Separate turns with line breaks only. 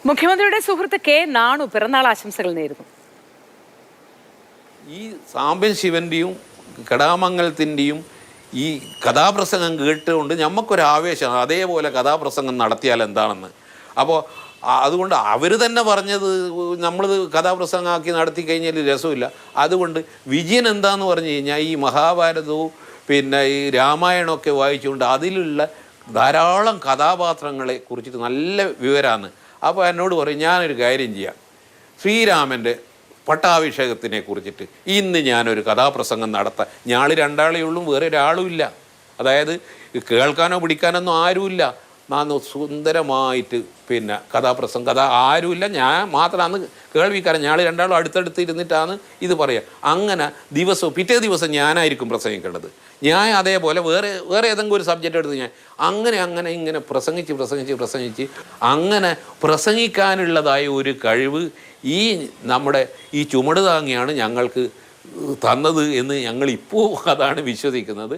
മുഖ്യമന്ത്രിയുടെ സുഹൃത്ത് കെ നാണു പിറന്നാൾ ആശംസകൾ നേരുന്നു.
ഈ സാമ്പൻ ശിവന്റെയും കടാമംഗലത്തിൻ്റെയും ഈ കഥാപ്രസംഗം കേട്ടുകൊണ്ട് നമുക്കൊരാവേശം അതേപോലെ കഥാപ്രസംഗം നടത്തിയാൽ എന്താണെന്ന്. അപ്പോൾ അതുകൊണ്ട് അവർ തന്നെ പറഞ്ഞത് നമ്മളിത് കഥാപ്രസംഗമാക്കി നടത്തി കഴിഞ്ഞാൽ രസമില്ല. അതുകൊണ്ട് വിജയൻ എന്താന്ന് പറഞ്ഞു കഴിഞ്ഞാൽ ഈ മഹാഭാരതവും പിന്നെ ഈ രാമായണമൊക്കെ വായിച്ചുകൊണ്ട് അതിലുള്ള ധാരാളം കഥാപാത്രങ്ങളെ കുറിച്ചിട്ട് നല്ല വിവരമാണ്. അപ്പോൾ എന്നോട് പറയും ഞാനൊരു കാര്യം ചെയ്യാം, ശ്രീരാമൻ്റെ പട്ടാഭിഷേകത്തിനെ കുറിച്ചിട്ട് ഇന്ന് ഞാനൊരു കഥാപ്രസംഗം നടത്താം. ഞാൾ രണ്ടാളേ ഉള്ളൂ, വേറെ ഒരാളും ഇല്ല. അതായത് കേൾക്കാനോ പിടിക്കാനൊന്നും ആരുമില്ല. നാന്ന് സുന്ദരമായിട്ട് പിന്നെ കഥ ആരുമില്ല, ഞാൻ മാത്രമാണ് കേൾവിക്കാരൻ. ഞാൾ രണ്ടാളും അടുത്തടുത്ത് ഇരുന്നിട്ടാണ് ഇത് പറയുക. അങ്ങനെ പിറ്റേ ദിവസം ഞാനായിരിക്കും പ്രസംഗിക്കേണ്ടത്. ഞാൻ അതേപോലെ വേറെ ഏതെങ്കിലും ഒരു സബ്ജക്റ്റ് എടുത്ത് ഞാൻ ഇങ്ങനെ പ്രസംഗിച്ച് അങ്ങനെ പ്രസംഗിക്കാനുള്ളതായ ഒരു കഴിവ് നമ്മുടെ ഈ ചുമട് താങ്ങിയാണ് ഞങ്ങൾക്ക് തന്നത് എന്ന് ഞങ്ങളിപ്പോൾ അതാണ് വിശ്വസിക്കുന്നത്.